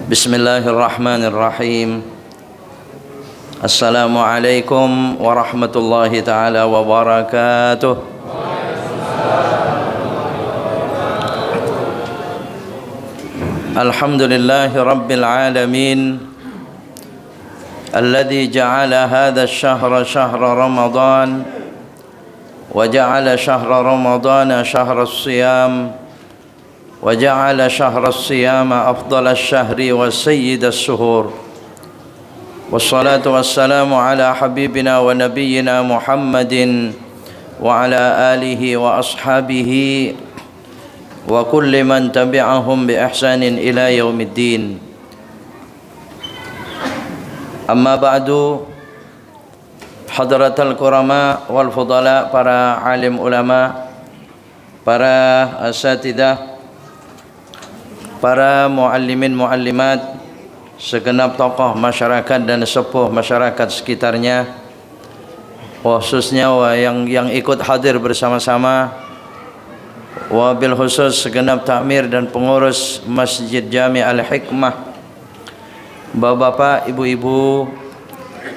Bismillahirrahmanirrahim. Assalamualaikum warahmatullahi ta'ala wabarakatuh. Alhamdulillahi rabbil alamin, alladhi ja'ala hadha ash-shahra shahra Ramadan wa ja'ala shahra Ramadana shahra as-siyam wa ja'ala shahra as-siyama afdal ash-shahri wa sayyid as-suhur. Wassalatu wassalamu ala habibina wa nabiyyina Muhammadin wa ala alihi wa ashabihi wa kulli man tabi'ahum bi ihsanin ila yaumiddin. Amma ba'du, hadratal kurama wal fudala, para alim ulama, para asatidah, para muallimin muallimat, segenap tokoh masyarakat dan sepuh masyarakat sekitarnya, khususnya yang ikut hadir bersama-sama, wabil khusus segenap takmir dan pengurus Masjid Jami Al-Hikmah, bapak-bapak, ibu-ibu,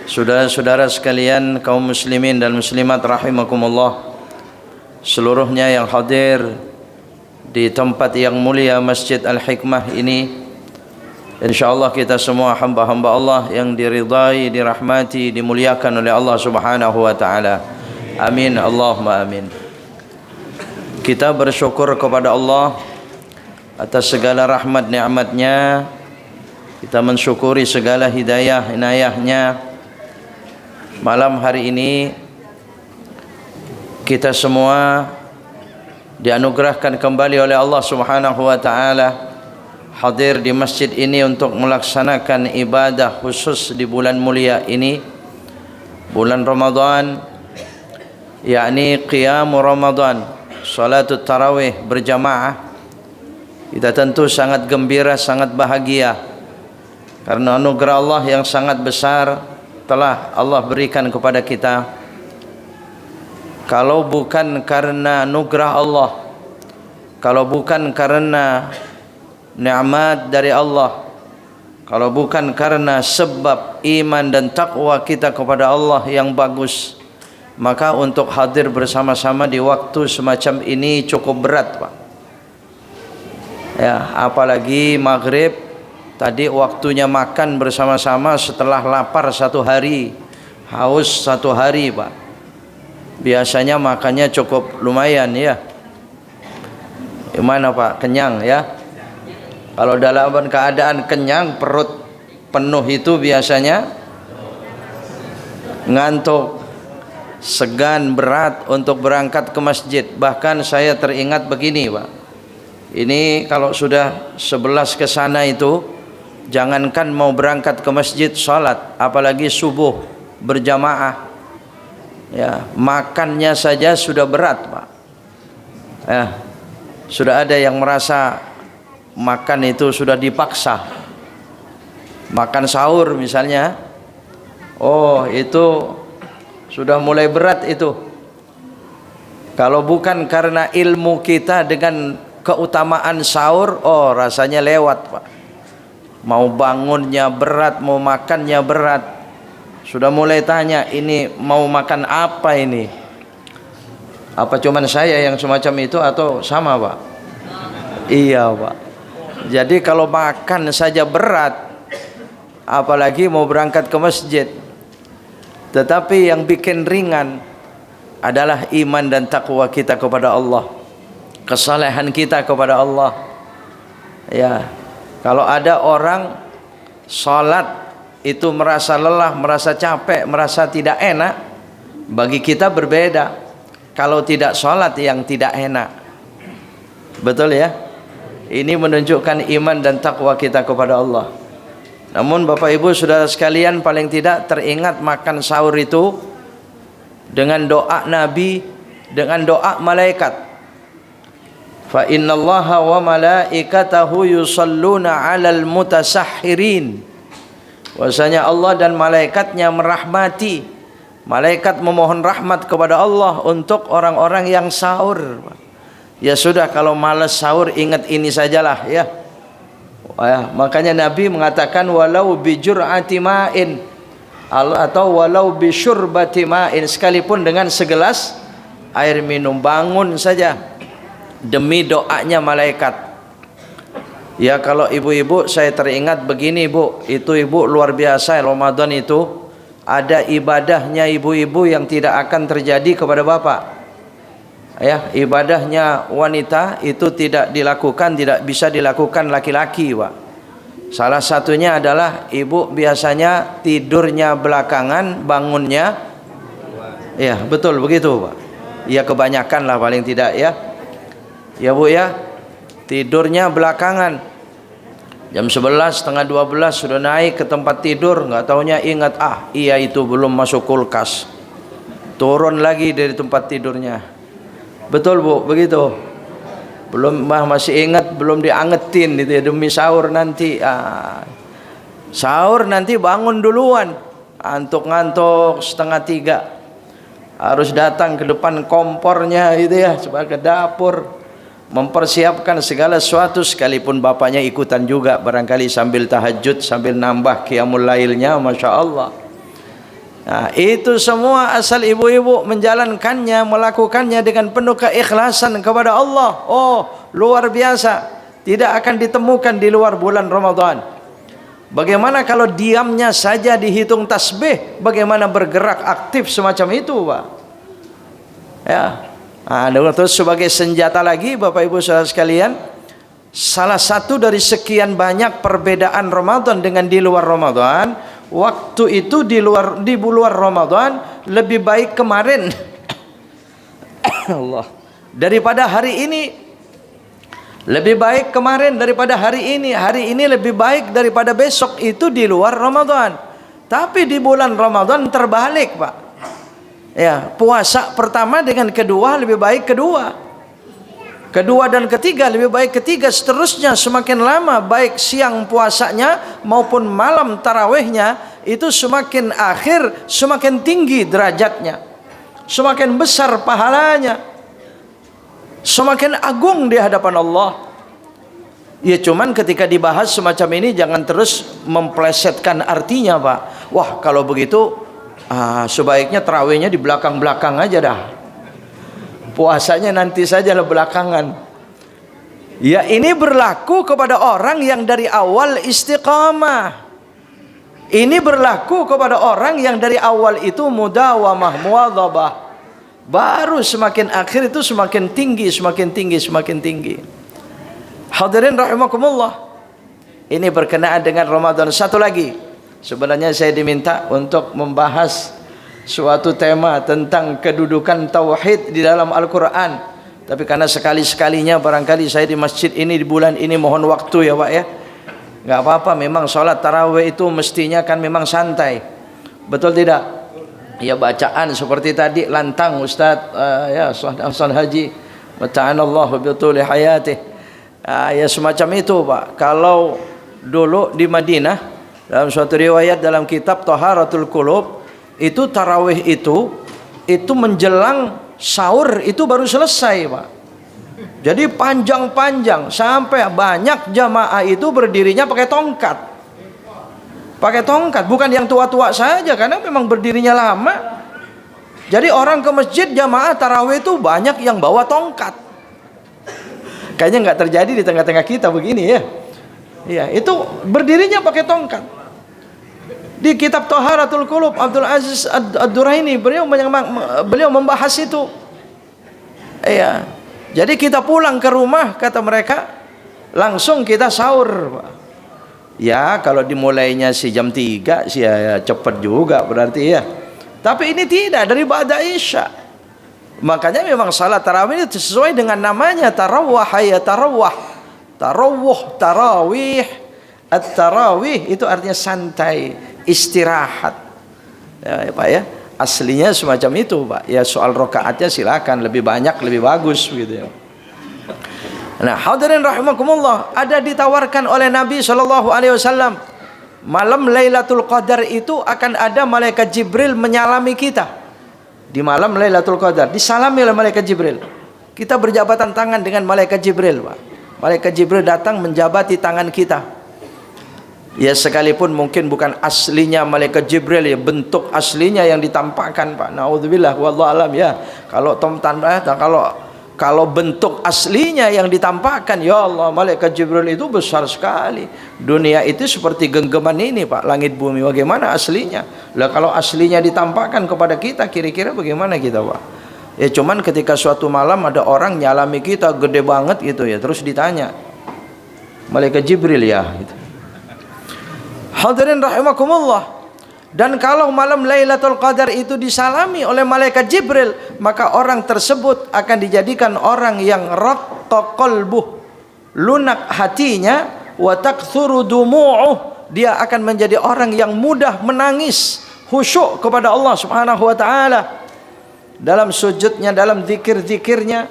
saudara-saudara sekalian, kaum muslimin dan muslimat rahimakumullah, seluruhnya yang hadir di tempat yang mulia Masjid Al-Hikmah ini. InsyaAllah kita semua hamba-hamba Allah yang diridai, dirahmati, dimuliakan oleh Allah subhanahu wa ta'ala. Amin, Allahumma amin. Kita bersyukur kepada Allah atas segala rahmat nikmatnya. Kita mensyukuri segala hidayah inayahnya. Malam hari ini kita semua dianugerahkan kembali oleh Allah subhanahu wa ta'ala hadir di masjid ini untuk melaksanakan ibadah khusus di bulan mulia ini, bulan Ramadan, yakni qiyam Ramadan, salatut tarawih berjamaah. Kita tentu sangat gembira, sangat bahagia karena anugerah Allah yang sangat besar telah Allah berikan kepada kita. Kalau bukan karena anugerah Allah, kalau bukan karena nikmat dari Allah, kalau bukan karena sebab iman dan takwa kita kepada Allah yang bagus, maka untuk hadir bersama-sama di waktu semacam ini cukup berat, Pak. Ya, apalagi maghrib tadi waktunya makan bersama-sama setelah lapar satu hari, haus satu hari, Pak. Biasanya makannya cukup lumayan ya. Gimana Pak? Kenyang ya? Kalau dalam keadaan kenyang, perut penuh itu biasanya ngantuk, segan, berat untuk berangkat ke masjid. Bahkan saya teringat begini Pak, ini kalau sudah 11 ke sana itu, jangankan mau berangkat ke masjid sholat, apalagi subuh berjamaah, ya, makannya saja sudah berat Pak. Ya, sudah ada yang merasa makan itu sudah dipaksa. Makan sahur misalnya, oh itu sudah mulai berat itu. Kalau bukan karena ilmu kita dengan keutamaan sahur, oh rasanya lewat Pak. Mau bangunnya berat, mau makannya berat. Sudah mulai tanya, ini mau makan apa ini? Apa cuman saya yang semacam itu atau sama Pak? Iya Pak. Jadi kalau makan saja berat, apalagi mau berangkat ke masjid. Tetapi yang bikin ringan adalah iman dan takwa kita kepada Allah, kesalehan kita kepada Allah. Ya, kalau ada orang salat itu merasa lelah, merasa capek, merasa tidak enak, bagi kita berbeda. Kalau tidak sholat yang tidak enak, betul ya? Ini menunjukkan iman dan takwa kita kepada Allah. Namun Bapak Ibu saudara sekalian, paling tidak teringat makan sahur itu dengan doa Nabi, dengan doa malaikat. Fa innallaha wa malaikatahu yusalluna 'alal mutasahhirin. Bahwasanya Allah dan malaikatnya merahmati, malaikat memohon rahmat kepada Allah untuk orang-orang yang sahur. Ya sudah, kalau malas sahur ingat ini sajalah ya. Makanya Nabi mengatakan walau bijur'ati ma'in atau walau bisyurbati ma'in, sekalipun dengan segelas air minum, bangun saja demi doanya malaikat. Ya kalau ibu-ibu, saya teringat begini Bu, itu ibu luar biasa, Ramadan itu ada ibadahnya ibu-ibu yang tidak akan terjadi kepada bapak. Ya, ibadahnya wanita itu tidak dilakukan, tidak bisa dilakukan laki-laki, Pak. Salah satunya adalah ibu biasanya tidurnya belakangan, bangunnya ya, betul begitu, Pak. Ya kebanyakan lah paling tidak ya. Ya Bu ya, tidurnya belakangan. Jam 11, setengah 12 sudah naik ke tempat tidur, nggak taunya ingat, iya itu belum masuk kulkas. Turun lagi dari tempat tidurnya. Betul Bu, begitu. Belum, masih ingat belum diangetin gitu ya, demi sahur nanti. Sahur nanti bangun duluan, ngantuk-ngantuk setengah 3. Harus datang ke depan kompornya gitu ya, sebagai dapur, mempersiapkan segala sesuatu, sekalipun bapaknya ikutan juga barangkali sambil tahajud, sambil nambah qiyamul lailnya, Masya Allah. Nah, itu semua asal ibu-ibu menjalankannya, melakukannya dengan penuh keikhlasan kepada Allah. Oh, luar biasa. Tidak akan ditemukan di luar bulan Ramadan. Bagaimana kalau diamnya saja dihitung tasbih? Bagaimana bergerak aktif semacam itu, Pak? Ya. Nah, terus sebagai senjata lagi, Bapak Ibu Saudara sekalian, salah satu dari sekian banyak perbedaan Ramadan dengan di luar Ramadan, waktu itu di luar Ramadan lebih baik kemarin Allah daripada hari ini. Lebih baik kemarin daripada hari ini. Hari ini lebih baik daripada besok, itu di luar Ramadan. Tapi di bulan Ramadan terbalik, Pak. Ya, puasa pertama dengan kedua lebih baik kedua. Kedua dan ketiga lebih baik ketiga, seterusnya semakin lama baik siang puasanya maupun malam tarawihnya itu semakin akhir semakin tinggi derajatnya, semakin besar pahalanya, semakin agung di hadapan Allah. Ya cuman ketika dibahas semacam ini jangan terus memplesetkan artinya, Pak. Wah kalau begitu sebaiknya tarawihnya di belakang-belakang aja dah, puasanya nanti saja lah belakangan. Ya ini berlaku kepada orang yang dari awal istiqamah. Ini berlaku kepada orang yang dari awal itu mudawamah, muwadhabah. Baru semakin akhir itu semakin tinggi, semakin tinggi, semakin tinggi. Hadirin rahimakumullah. Ini berkenaan dengan Ramadan. Satu lagi, sebenarnya saya diminta untuk membahas suatu tema tentang kedudukan tauhid di dalam Al-Quran. Tapi karena sekali-sekalinya barangkali saya di masjid ini di bulan ini, mohon waktu ya Pak ya. Nggak apa-apa, memang sholat tarawih itu mestinya kan memang santai, betul tidak? Ya bacaan seperti tadi lantang Ustadz ya Ustadz Haji wata'anallahu bituli hayatih. Ya semacam itu Pak. Kalau dulu di Madinah dalam suatu riwayat dalam kitab Thaharatul Qulub, itu tarawih itu menjelang sahur itu baru selesai Pak. Jadi panjang-panjang sampai banyak jamaah itu berdirinya pakai tongkat. Pakai tongkat, bukan yang tua-tua saja karena memang berdirinya lama. Jadi orang ke masjid jamaah tarawih itu banyak yang bawa tongkat. Kayaknya nggak terjadi di tengah-tengah kita begini ya. Iya, itu berdirinya pakai tongkat. Di kitab Thaharatul Qulub Abdul Aziz Ad-Duraini beliau membahas itu. Iya. Jadi kita pulang ke rumah kata mereka langsung kita sahur. Ya kalau dimulainya jam 3 sih ya cepat juga berarti ya. Tapi ini tidak, dari ba'da isya. Makanya memang salat tarawih itu sesuai dengan namanya, tarawwah ya tarawwah. Tarawwuh, tarawih. At-tarawih itu artinya santai, istirahat. Ya Pak ya. Aslinya semacam itu Pak. Ya soal rokaatnya silakan lebih banyak lebih bagus gitu ya. Nah, hadirin rahimakumullah, ada ditawarkan oleh Nabi SAW malam Lailatul Qadar itu akan ada malaikat Jibril menyalami kita. Di malam Lailatul Qadar disalami oleh malaikat Jibril. Kita berjabatan tangan dengan malaikat Jibril, Pak. Malaikat Jibril datang menjabati tangan kita. Ya sekalipun mungkin bukan aslinya malaikat Jibril, ya bentuk aslinya yang ditampakkan, Pak. Naudzubillah, wallahu alam ya. Kalau bentuk aslinya yang ditampakkan, ya Allah, malaikat Jibril itu besar sekali. Dunia itu seperti genggaman ini, Pak, langit bumi. Bagaimana aslinya? Lah kalau aslinya ditampakkan kepada kita, kira-kira bagaimana kita, Pak? Ya cuman ketika suatu malam ada orang nyalami kita gede banget gitu ya, terus ditanya, malaikat Jibril ya gitu. Hadirin rahimakumullah. Dan kalau malam Lailatul Qadar itu disalami oleh malaikat Jibril, maka orang tersebut akan dijadikan orang yang raqqa qalbuh, lunak hatinya, wa takthuru dumu'uh, dia akan menjadi orang yang mudah menangis, khusyuk kepada Allah Subhanahu wa taala dalam sujudnya, dalam zikir-zikirnya.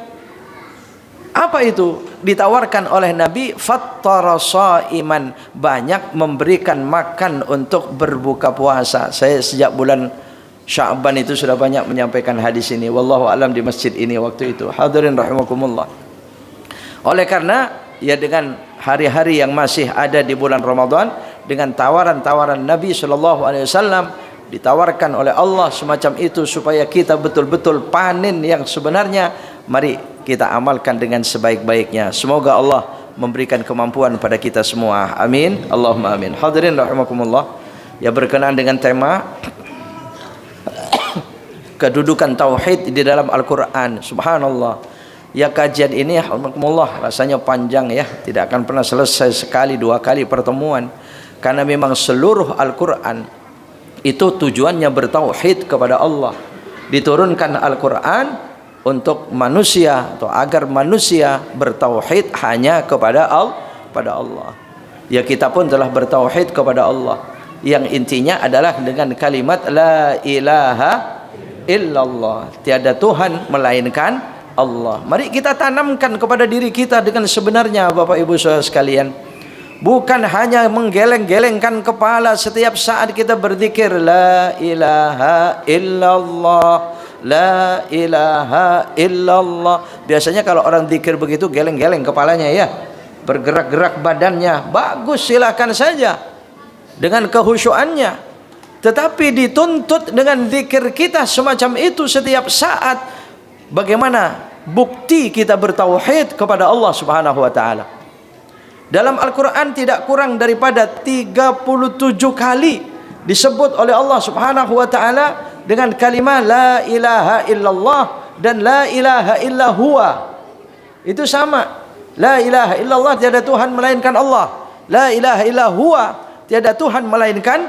Apa itu? Ditawarkan oleh Nabi, fattara shaiman, banyak memberikan makan untuk berbuka puasa. Saya sejak bulan Sya'ban itu sudah banyak menyampaikan hadis ini, wallahu alam, di masjid ini waktu itu. Hadirin rahimakumullah. Oleh karena ya dengan hari-hari yang masih ada di bulan Ramadan, dengan tawaran-tawaran Nabi sallallahu alaihi wasallam, ditawarkan oleh Allah semacam itu supaya kita betul-betul panen yang sebenarnya, mari kita amalkan dengan sebaik-baiknya. Semoga Allah memberikan kemampuan pada kita semua. Amin. Allahumma amin. Hadirin rahimakumullah, ya berkenaan dengan tema kedudukan tauhid di dalam Al-Qur'an. Subhanallah. Ya kajian ini alhamdulillah rasanya panjang ya, tidak akan pernah selesai sekali dua kali pertemuan, karena memang seluruh Al-Qur'an itu tujuannya bertauhid kepada Allah. Diturunkan Al-Qur'an untuk manusia atau agar manusia bertauhid hanya kepada Allah. Ya kita pun telah bertauhid kepada Allah, yang intinya adalah dengan kalimat la ilaha illallah, tiada Tuhan melainkan Allah. Mari kita tanamkan kepada diri kita dengan sebenarnya, Bapak Ibu Saudara sekalian. Bukan hanya menggeleng-gelengkan kepala setiap saat kita berzikir la ilaha illallah, la ilaha illallah. Biasanya kalau orang zikir begitu geleng-geleng kepalanya ya, bergerak-gerak badannya. Bagus, silakan saja dengan kehusyuannya. Tetapi dituntut dengan zikir kita semacam itu setiap saat. Bagaimana bukti kita bertauhid kepada Allah Subhanahu wa taala? Dalam Al-Qur'an tidak kurang daripada 37 kali disebut oleh Allah Subhanahu wa taala dengan kalimat la ilaha illallah dan la ilaha illa huwa. Itu sama. La ilaha illallah, tiada Tuhan melainkan Allah. La ilaha illa huwa, tiada Tuhan melainkan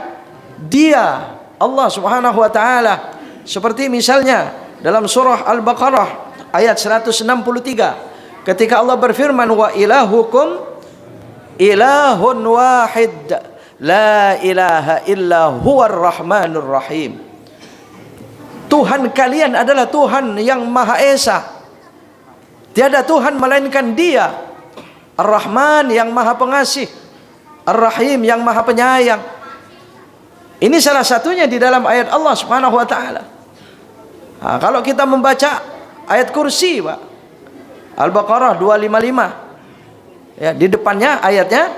Dia, Allah Subhanahu wa taala. Seperti misalnya dalam surah Al-Baqarah ayat 163, ketika Allah berfirman, wa ilahukum ilahun wahid la ilaha illa huwar rahmanur rahim. Tuhan kalian adalah Tuhan yang Maha Esa, tiada Tuhan melainkan Dia, Ar-Rahman yang Maha Pengasih, Ar-Rahim yang Maha Penyayang. Ini salah satunya di dalam ayat Allah Subhanahu wa taala. Nah, kalau kita membaca ayat kursi, Pak, Al-Baqarah 255, ya, di depannya ayatnya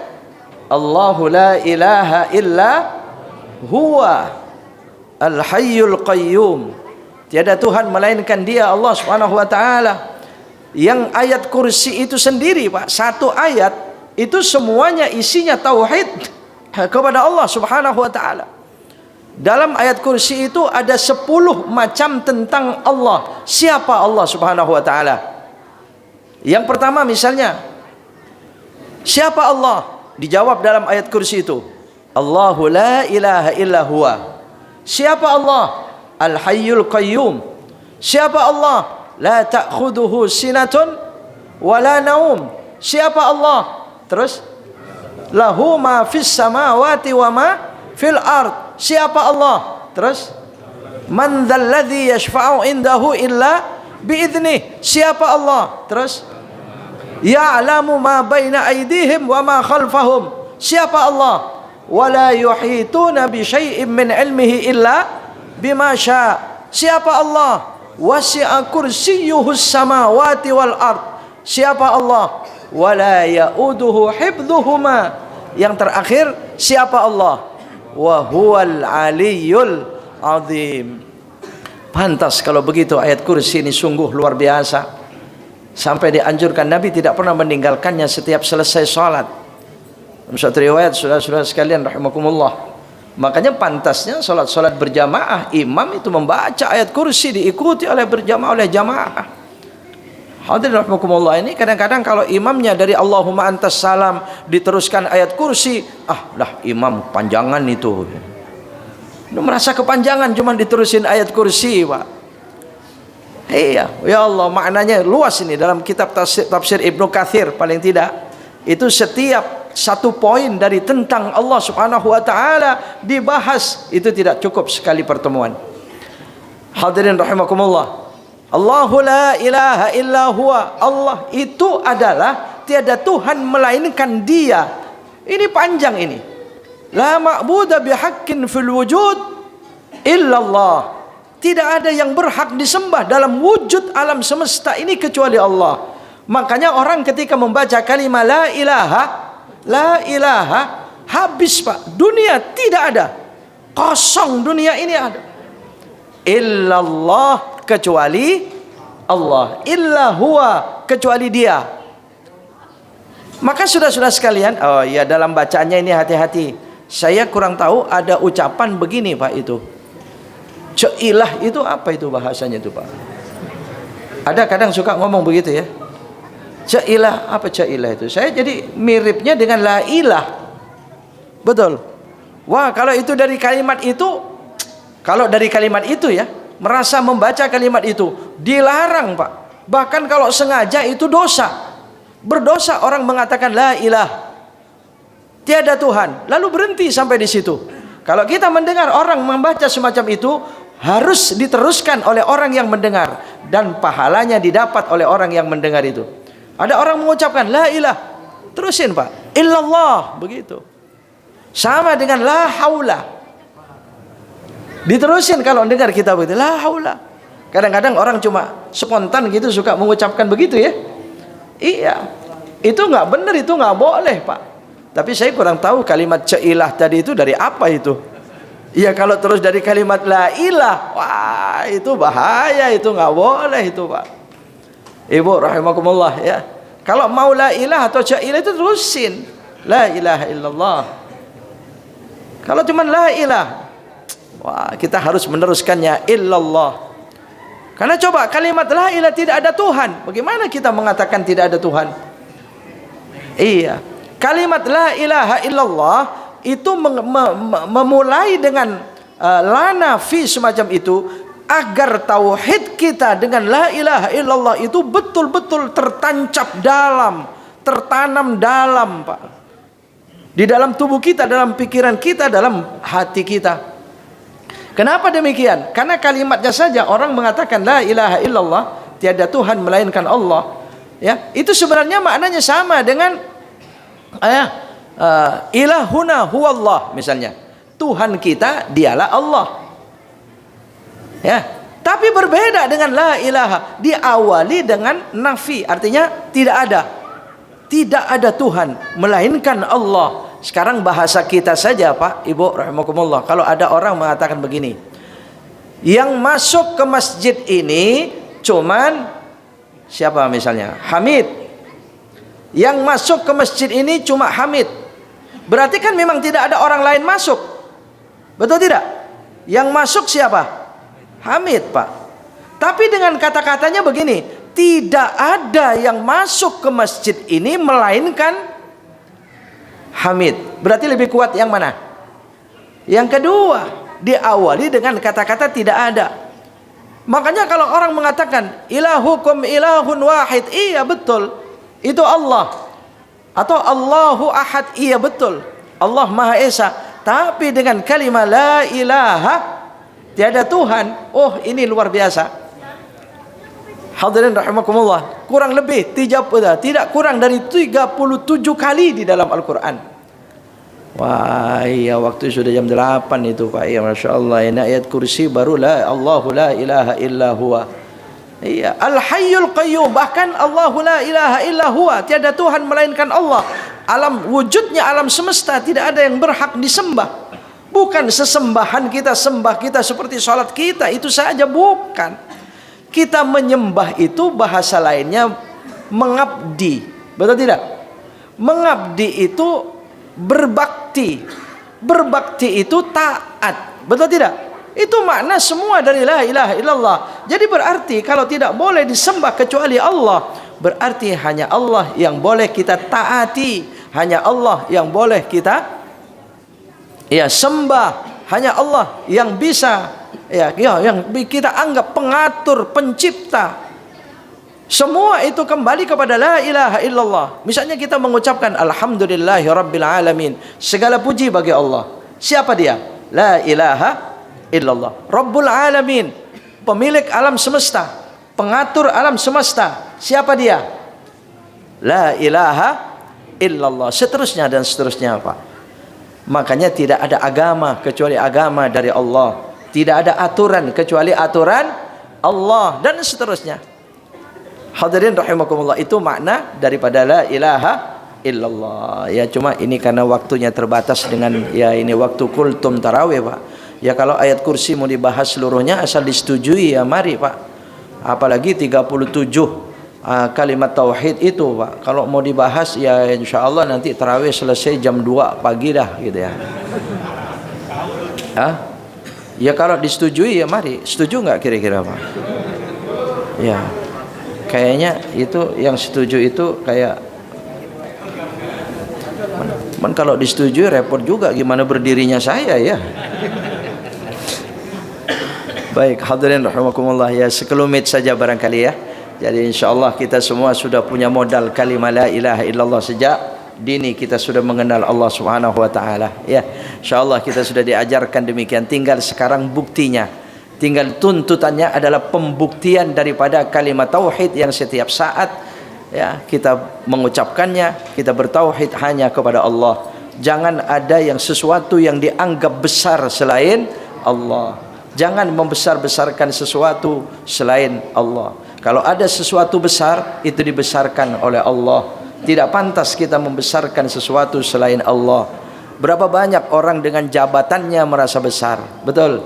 Allahu la ilaha illa huwa al-hayyul qayyum, tiada Tuhan melainkan Dia, Allah Subhanahu wa taala. Yang ayat kursi itu sendiri, Pak, satu ayat itu semuanya isinya tauhid kepada Allah Subhanahu wa taala. Dalam ayat kursi itu ada 10 macam tentang Allah. Siapa Allah Subhanahu wa taala? Yang pertama misalnya, siapa Allah? Dijawab dalam ayat kursi itu, Allahu la ilaha illa huwa. Siapa Allah? Al-hayyul qayyum. Siapa Allah? La ta'khuduhu sinatun wa la naum. Siapa Allah? Terus lahu ma fis samawati wa ma fil ard. Siapa Allah? Terus man dzalladzi yashfa'u indahu illa bi'idnih. Siapa Allah? Terus ya'lamu ma baina aydihim wa ma khalfahum. Siapa Allah? Wala yuhituna bi syai'in min ilmihi illa bima syaa. Siapa Allah? wasi'a kursiyyuhus samawati wal ard. Siapa Allah? Wala ya'uduhu hifdhuhuma. Yang terakhir, siapa Allah? Wa huwal aliyyul azim. Pantas kalau begitu, ayat kursi ini sungguh luar biasa. Sampai dianjurkan Nabi tidak pernah meninggalkannya setiap selesai sholat. Dalam suatu riwayat, saudara-saudara sekalian rahimakumullah, makanya pantasnya sholat-sholat berjamaah, imam itu membaca ayat kursi, diikuti oleh berjamaah, oleh jamaah. Hadirin rahimakumullah, ini kadang-kadang kalau imamnya dari Allahumma antas salam diteruskan ayat kursi, imam panjangan itu. Lu merasa kepanjangan cuma diterusin ayat kursi, Pak. Iya, ya Allah, maknanya luas ini dalam kitab tafsir Ibnu Katsir paling tidak. Itu setiap satu poin dari tentang Allah Subhanahu wa taala dibahas, itu tidak cukup sekali pertemuan. Hadirin rahimakumullah. Allahu la ilaha illa huwa. Allah itu adalah tiada Tuhan melainkan Dia. Ini panjang ini. La ma'budu bihaqqin fil wujud illallah. Tidak ada yang berhak disembah dalam wujud alam semesta ini kecuali Allah. Makanya orang ketika membaca kalimat la ilaha, habis, Pak. Dunia tidak ada. Kosong dunia ini ada. Illallah, kecuali Allah. Illa huwa, kecuali Dia. Maka sudah-sudah sekalian, oh ya, dalam bacaannya ini hati-hati. Saya kurang tahu ada ucapan begini, Pak, itu. Ceilah itu apa itu bahasanya itu, Pak? Ada kadang suka ngomong begitu ya. Ceilah, apa ceilah itu? Saya jadi miripnya dengan la ilah. Betul. Wah, kalau itu dari kalimat itu, kalau dari kalimat itu ya, merasa membaca kalimat itu dilarang, Pak. Bahkan kalau sengaja itu dosa. Berdosa orang mengatakan la ilah. Tiada Tuhan, lalu berhenti sampai di situ. Kalau kita mendengar orang membaca semacam itu, harus diteruskan oleh orang yang mendengar, dan pahalanya didapat oleh orang yang mendengar itu. Ada orang mengucapkan la ilah, terusin, Pak, illallah, begitu. Sama dengan la haula, diterusin kalau dengar kita begitu, la haula. Kadang-kadang orang cuma spontan gitu suka mengucapkan begitu ya. Iya, itu nggak benar, itu nggak boleh, Pak. Tapi saya kurang tahu kalimat ceilah tadi itu dari apa itu. Iya, kalau terus dari kalimat la ilah, wah itu bahaya, itu nggak boleh itu, Pak. Ibu rahimakumullah ya. Kalau mau la ilah atau ceilah itu terusin la ilaha illallah. Kalau cuma la ilah, wah kita harus meneruskannya illallah. Karena coba kalimat la ilah tidak ada Tuhan, bagaimana kita mengatakan tidak ada Tuhan? Iya. Kalimat la ilaha illallah itu memulai dengan lana fi semacam itu, agar tauhid kita dengan la ilaha illallah itu betul-betul tertancap dalam, tertanam dalam, Pak. Di dalam tubuh kita, dalam pikiran kita, dalam hati kita. Kenapa demikian? Karena kalimatnya saja orang mengatakan la ilaha illallah, tiada Tuhan melainkan Allah. Ya, itu sebenarnya maknanya sama dengan ilahuna huwallah, misalnya Tuhan kita dialah Allah ya. Tapi berbeda dengan la ilaha, diawali dengan nafi, artinya tidak ada Tuhan melainkan Allah. Sekarang bahasa kita saja, Pak, Ibu rahimakumullah, kalau ada orang mengatakan begini, yang masuk ke masjid ini cuman siapa, misalnya Hamid. Yang masuk ke masjid ini cuma Hamid. Berarti kan memang tidak ada orang lain masuk. Betul tidak? Yang masuk siapa? Hamid, Pak. Tapi dengan kata-katanya begini, tidak ada yang masuk ke masjid ini melainkan Hamid. Berarti lebih kuat yang mana? Yang kedua, diawali dengan kata-kata tidak ada. Makanya kalau orang mengatakan ilahukum ilahun wahid, iya betul, itu Allah. Atau Allahu ahad, iya betul, Allah Maha Esa. Tapi dengan kalimat la ilaha, tiada Tuhan, oh ini luar biasa. Hadirin rahimakumullah, kurang lebih tidak kurang dari 37 kali di dalam Al-Quran. Wah iya, waktu sudah jam 8 itu, Pak. Ya Masya Allah, ini ayat kursi baru la Allahu la ilaha illa huwa. Iya, Al-Hayyul Qayyum, bahkan Allahu la ilaha illa huwa, tiada Tuhan melainkan Allah. Alam wujudnya alam semesta tidak ada yang berhak disembah. Bukan sesembahan kita, sembah kita seperti sholat kita, itu saja bukan. Kita menyembah itu bahasa lainnya mengabdi. Betul tidak? Mengabdi itu berbakti. Berbakti itu taat. Betul tidak? Itu makna semua dari la ilaha illallah. Jadi berarti kalau tidak boleh disembah kecuali Allah, berarti hanya Allah yang boleh kita taati, hanya Allah yang boleh kita sembah, hanya Allah yang bisa yang kita anggap pengatur, pencipta. Semua itu kembali kepada la ilaha illallah. Misalnya kita mengucapkan alhamdulillahi rabbil alamin, segala puji bagi Allah. Siapa dia? La ilaha illallah, Rabbul Alamin, pemilik alam semesta, pengatur alam semesta. Siapa dia? La ilaha illallah. Seterusnya dan seterusnya, Pak. Makanya tidak ada agama kecuali agama dari Allah, tidak ada aturan kecuali aturan Allah, dan seterusnya. Hadirin rahimakumullah, itu makna daripada la ilaha illallah. Ya, cuma ini karena waktunya terbatas dengan ini waktu kultum tarawih, Pak. Ya, kalau ayat kursi mau dibahas seluruhnya asal disetujui ya mari, Pak. Apalagi 37 kalimat tauhid itu, Pak. Kalau mau dibahas ya insya Allah nanti tarawih selesai jam 2 pagi dah gitu ya. Ya kalau disetujui ya mari. Setuju nggak kira-kira, Pak? Ya, kayaknya itu yang setuju itu kayak kalau disetujui repot juga gimana berdirinya saya ya. Baik, hadirin rahimakumullah, ya sekelumit saja barangkali ya. Jadi insyaallah kita semua sudah punya modal kalimat la ilaha illallah. Sejak dini kita sudah mengenal Allah Subhanahu wa taala ya. Insyaallah kita sudah diajarkan demikian. Tinggal sekarang buktinya. Tinggal tuntutannya adalah pembuktian daripada kalimat tauhid yang setiap saat ya kita mengucapkannya, kita bertauhid hanya kepada Allah. Jangan ada yang sesuatu yang dianggap besar selain Allah. Jangan membesar-besarkan sesuatu selain Allah. Kalau ada sesuatu besar, itu dibesarkan oleh Allah. Tidak pantas kita membesarkan sesuatu selain Allah. Berapa banyak orang dengan jabatannya merasa besar, betul?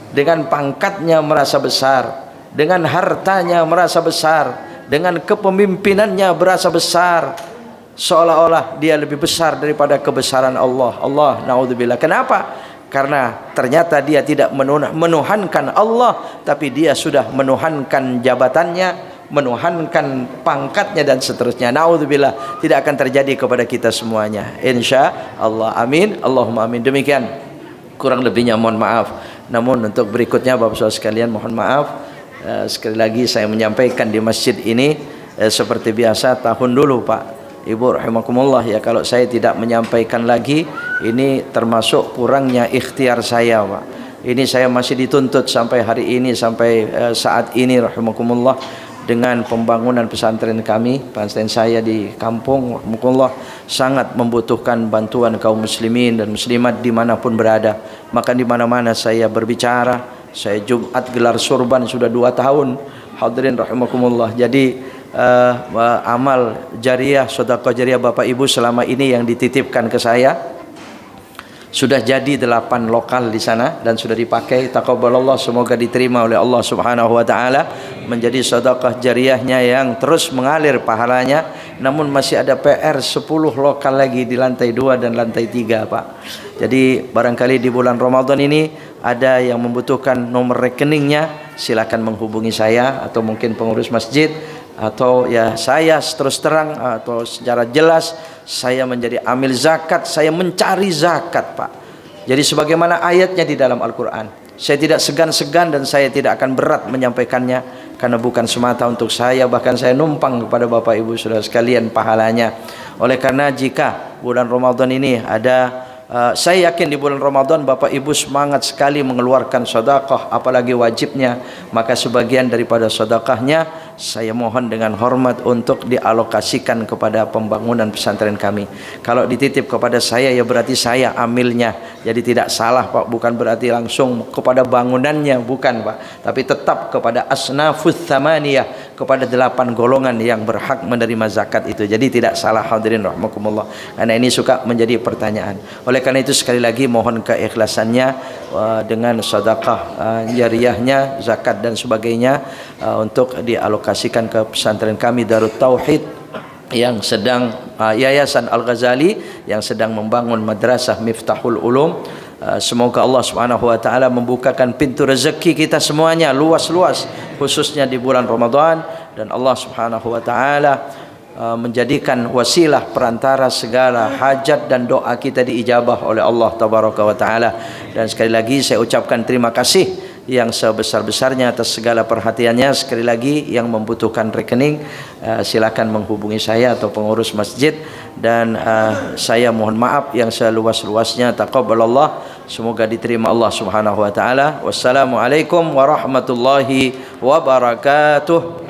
Dengan pangkatnya merasa besar, dengan hartanya merasa besar, dengan kepemimpinannya merasa besar, seolah-olah dia lebih besar daripada kebesaran Allah. Allah, naudzubillah. Kenapa? Karena ternyata dia tidak menuhankan Allah, tapi dia sudah menuhankan jabatannya, menuhankan pangkatnya dan seterusnya. Naudzubillah, tidak akan terjadi kepada kita semuanya, insya Allah. Amin, Allahumma amin. Demikian kurang lebihnya mohon maaf. Namun untuk berikutnya Bapak Saudara sekalian mohon maaf. Sekali lagi saya menyampaikan di masjid ini seperti biasa tahun dulu, Pak Ibu rahimakumullah, ya kalau saya tidak menyampaikan lagi ini termasuk kurangnya ikhtiar saya, Pak. Ini saya masih dituntut sampai hari ini, sampai saat ini rahimakumullah, dengan pembangunan pesantren kami. Pesantren saya di kampung rahimakumullah sangat membutuhkan bantuan kaum muslimin dan muslimat dimanapun berada. Maka di mana-mana saya berbicara, saya Jumat gelar surban sudah 2 tahun. Hadirin rahimakumullah. Jadi amal jariah, sedekah jariah Bapak Ibu selama ini yang dititipkan ke saya sudah jadi 8 lokal di sana dan sudah dipakai. Taqabbalallah, semoga diterima oleh Allah Subhanahu wa taala menjadi sedekah jariahnya yang terus mengalir pahalanya. Namun masih ada PR 10 lokal lagi di lantai 2 dan lantai 3, Pak. Jadi barangkali di bulan Ramadan ini ada yang membutuhkan nomor rekeningnya, silakan menghubungi saya atau mungkin pengurus masjid, atau ya saya terus terang atau secara jelas saya menjadi amil zakat, saya mencari zakat, Pak. Jadi sebagaimana ayatnya di dalam Al-Quran, saya tidak segan-segan dan saya tidak akan berat menyampaikannya, karena bukan semata untuk saya, bahkan saya numpang kepada Bapak Ibu Saudara sekalian pahalanya. Oleh karena jika bulan Ramadan ini ada saya yakin di bulan Ramadan Bapak Ibu semangat sekali mengeluarkan sedekah, apalagi wajibnya, maka sebagian daripada sedekahnya saya mohon dengan hormat untuk dialokasikan kepada pembangunan pesantren kami. Kalau dititip kepada saya ya berarti saya amilnya, jadi tidak salah Pak, bukan berarti langsung kepada bangunannya, bukan Pak, tapi tetap kepada asnafus tsamaniyah, kepada 8 golongan yang berhak menerima zakat itu. Jadi tidak salah hadirin rahmakumullah, karena ini suka menjadi pertanyaan. Oleh karena itu sekali lagi mohon keikhlasannya dengan sedekah jariyahnya, zakat dan sebagainya untuk dialokasikan ke pesantren kami Darut Tauhid yang sedang Yayasan Al-Ghazali yang sedang membangun madrasah Miftahul Ulum. Semoga Allah Subhanahu wa taala membukakan pintu rezeki kita semuanya luas-luas, khususnya di bulan Ramadan, dan Allah Subhanahu wa taala menjadikan wasilah perantara segala hajat dan doa kita diijabah oleh Allah tabaraka wa taala. Dan sekali lagi saya ucapkan terima kasih yang sebesar-besarnya atas segala perhatiannya. Sekali lagi yang membutuhkan rekening silakan menghubungi saya atau pengurus masjid, dan saya mohon maaf yang seluas-luasnya. Taqabbalallah, semoga diterima Allah Subhanahu wa taala. Wassalamualaikum warahmatullahi wabarakatuh.